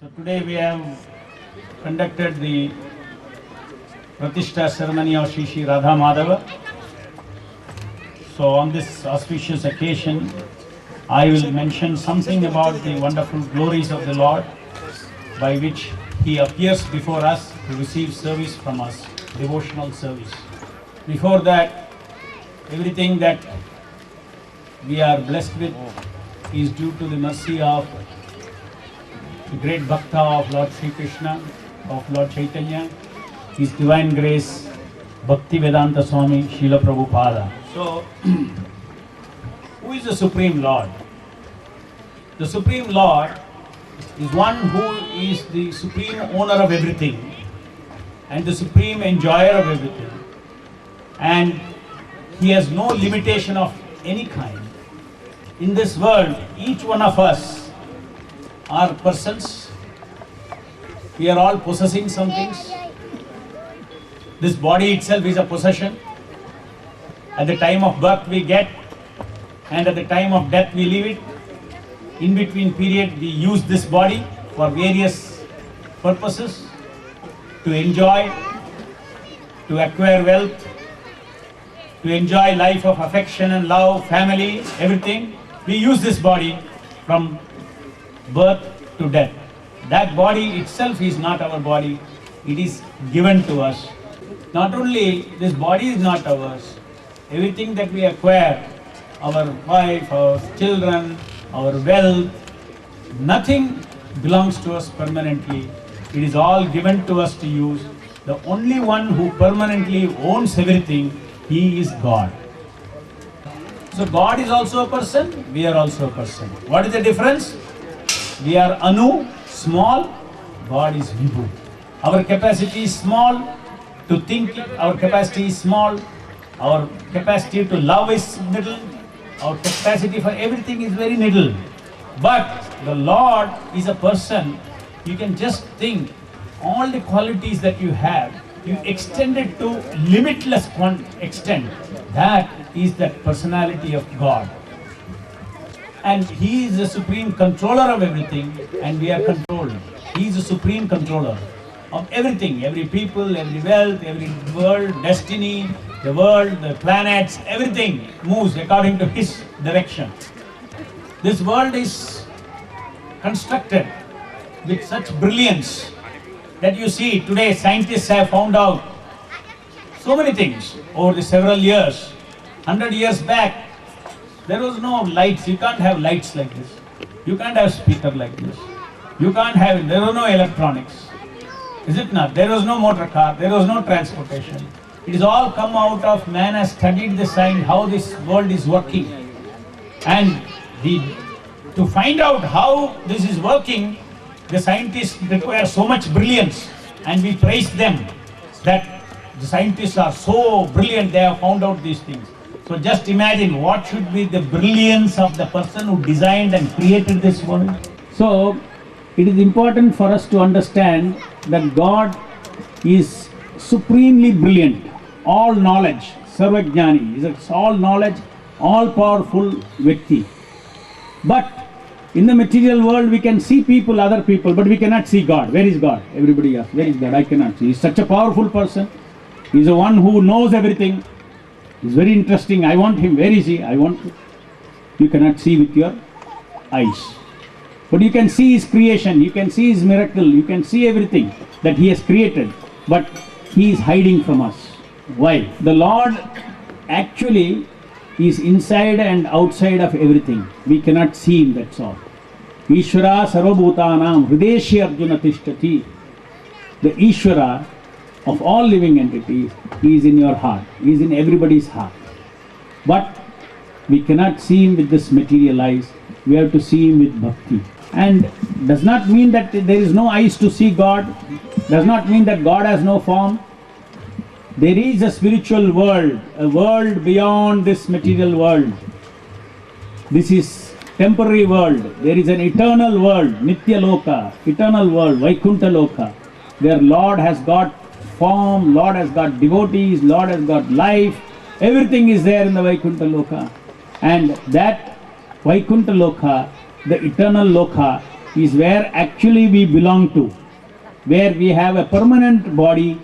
So today we have conducted the Pratishtha ceremony of Shri Shri Radha Madhava. So on this auspicious occasion, I will mention something about the wonderful glories of the Lord by which He appears before us to receive service from us, devotional service. Before that, everything that we are blessed with is due to the mercy of the great Bhakta of Lord Sri Krishna, of Lord Chaitanya, His Divine Grace, Bhakti Vedanta Swami, Srila Prabhupada. So, who is the Supreme Lord? The Supreme Lord is one who is the supreme owner of everything and the supreme enjoyer of everything. And He has no limitation of any kind. In this world, each one of us are persons. We are all possessing some things. This body itself is a possession. At the time of birth we get, and at the time of death we leave it. In between period we use this body for various purposes, to enjoy, to acquire wealth, to enjoy life of affection and love, family, everything. We use this body from birth to death. That body itself is not our body, it is given to us. Not only this body is not ours, everything that we acquire, our wife, our children, our wealth, nothing belongs to us permanently. It is all given to us to use. The only one who permanently owns everything, He is God. So God is also a person, we are also a person. What is the difference? We are Anu, small, God is Vibhu. Our capacity is small to think, our capacity is small, our capacity to love is little, our capacity for everything is very little. But the Lord is a person. You can just think all the qualities that you have, you extend it to limitless extent. That is that personality of God. And He is the supreme controller of everything, and we are controlled. He is the supreme controller of everything, every people, every wealth, every world, destiny, the world, the planets, everything moves according to His direction. This world is constructed with such brilliance that you see today scientists have found out so many things over the several years. 100 years back, there was no lights. You can't have lights like this. You can't have speaker like this. You can't have, there was no electronics. Is it not? There was no motor car, there was no transportation. It is all come out of man has studied the science, how this world is working. And to find out how this is working, the scientists require so much brilliance, and we praise them that the scientists are so brilliant, they have found out these things. So just imagine what should be the brilliance of the person who designed and created this world. So it is important for us to understand that God is supremely brilliant, all knowledge, Sarvajnani, is all knowledge, all powerful Vyakti. But in the material world we can see people, other people, but we cannot see God. Where is God? Everybody asks, where is God? I cannot see. He is such a powerful person. He is the one who knows everything. He is very interesting. I want Him. Where is He? I want Him. You cannot see with your eyes. But you can see His creation. You can see His miracle. You can see everything that He has created. But He is hiding from us. Why? The Lord actually is inside and outside of everything. We cannot see Him, that's all. Ishvara sarvabhutanam hrideshi arjuna tishtati. The Ishvara of all living entities is in your heart. He is in everybody's heart. But we cannot see Him with this material eyes. We have to see Him with bhakti. And does not mean that there is no eyes to see God. Does not mean that God has no form. There is a spiritual world, a world beyond this material world. This is temporary world. There is an eternal world, Nitya Loka, eternal world, Vaikuntha Loka, where Lord has got form, Lord has got devotees, Lord has got life. Everything is there in the Vaikuntha Loka. And that Vaikuntha Loka, the eternal Loka, is where actually we belong to, where we have a permanent body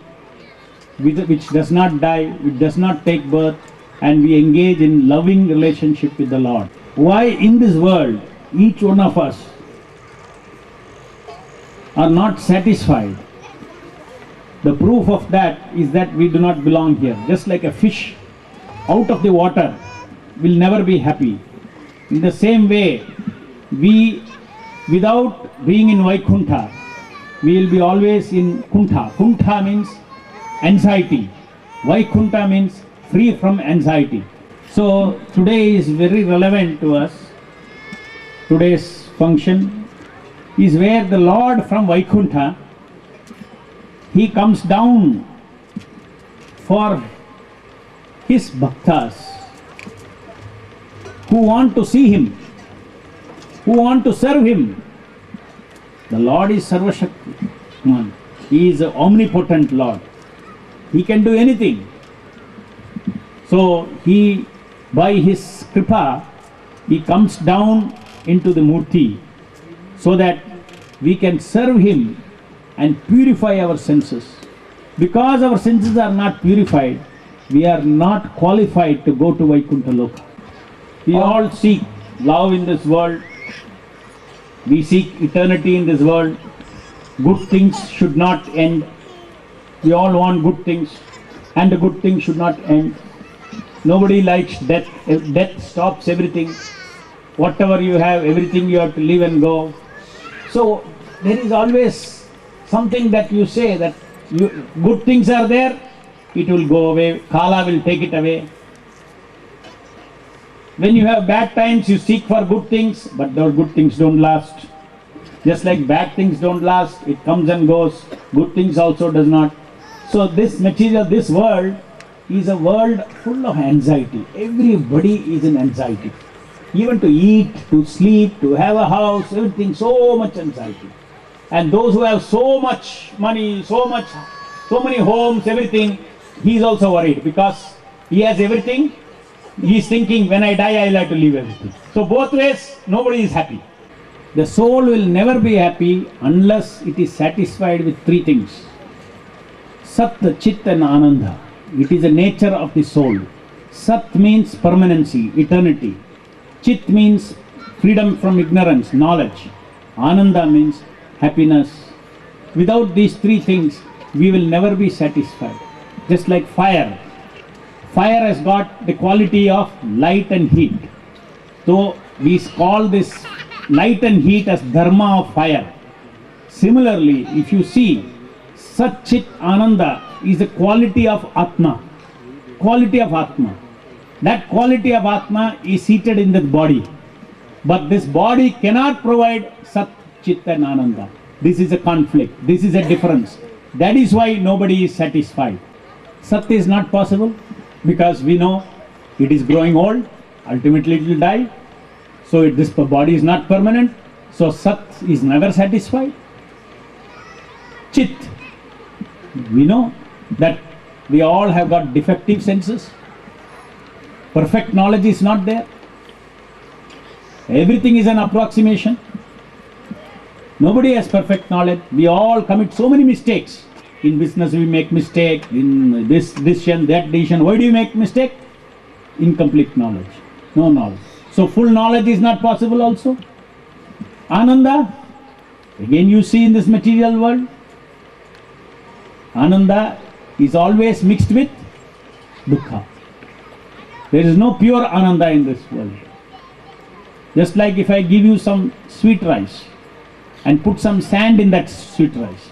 which does not die, which does not take birth, and we engage in loving relationship with the Lord. Why in this world each one of us are not satisfied? The proof of that is that we do not belong here. Just like a fish out of the water will never be happy. In the same way, we, without being in Vaikuntha, we will be always in Kuntha. Kuntha means anxiety. Vaikuntha means free from anxiety. So today is very relevant to us. Today's function is where the Lord from Vaikuntha, He comes down for His bhaktas who want to see Him, who want to serve Him. The Lord is Sarva Shakti. He is an omnipotent Lord. He can do anything. So He, by His kripa, He comes down into the Murti so that we can serve Him and purify our senses. Because our senses are not purified, we are not qualified to go to Vaikuntha Loka. We all seek love in this world. We seek eternity in this world. Good things should not end. We all want good things, and the good things should not end. Nobody likes death. Death stops everything. Whatever you have, everything you have to live and go. So there is always something that you say that good things are there, it will go away. Kala will take it away. When you have bad times, you seek for good things, but those good things don't last. Just like bad things don't last, it comes and goes. Good things also does not. So this material, this world is a world full of anxiety. Everybody is in anxiety. Even to eat, to sleep, to have a house, everything, so much anxiety. And those who have so much money, so many homes, everything, he is also worried because he has everything. He is thinking, when I die, I will have to leave everything. So both ways, nobody is happy. The soul will never be happy unless it is satisfied with three things. Sat, Chit and Ananda. It is the nature of the soul. Sat means permanency, eternity. Chit means freedom from ignorance, knowledge. Ananda means happiness. Without these three things, we will never be satisfied. Just like fire. Fire has got the quality of light and heat. So we call this light and heat as dharma of fire. Similarly, if you see, Sat Chit Ananda is the quality of Atma. Quality of Atma. That quality of Atma is seated in the body. But this body cannot provide Sat Chit and Ananda. This is a conflict. This is a difference. That is why nobody is satisfied. Sat is not possible because we know it is growing old. Ultimately it will die. So this body is not permanent. So Sat is never satisfied. Chit. We know that we all have got defective senses. Perfect knowledge is not there. Everything is an approximation. Nobody has perfect knowledge. We all commit so many mistakes. In business we make mistake, in this decision, that decision. Why do you make mistake? Incomplete knowledge. No knowledge. So full knowledge is not possible also. Ananda, again you see in this material world, Ananda is always mixed with Dukkha. There is no pure Ananda in this world. Just like if I give you some sweet rice and put some sand in that sweet rice.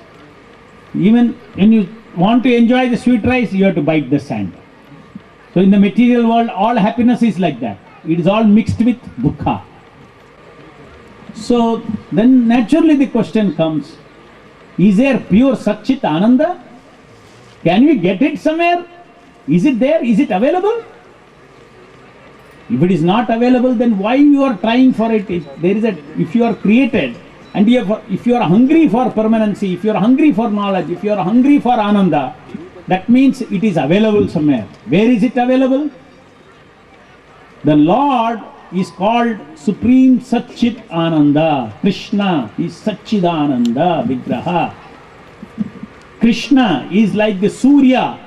Even when you want to enjoy the sweet rice, you have to bite the sand. So in the material world, all happiness is like that. It is all mixed with dukkha. So then naturally the question comes, is there pure Satchit Ananda? Can we get it somewhere? Is it there? Is it available? If it is not available, then why you are trying for it? If you are created, and if you are hungry for permanency, if you are hungry for knowledge, if you are hungry for Ananda, that means it is available somewhere. Where is it available? The Lord is called Supreme Satchit Ananda. Krishna is Satchidananda Vigraha. Krishna is like the Surya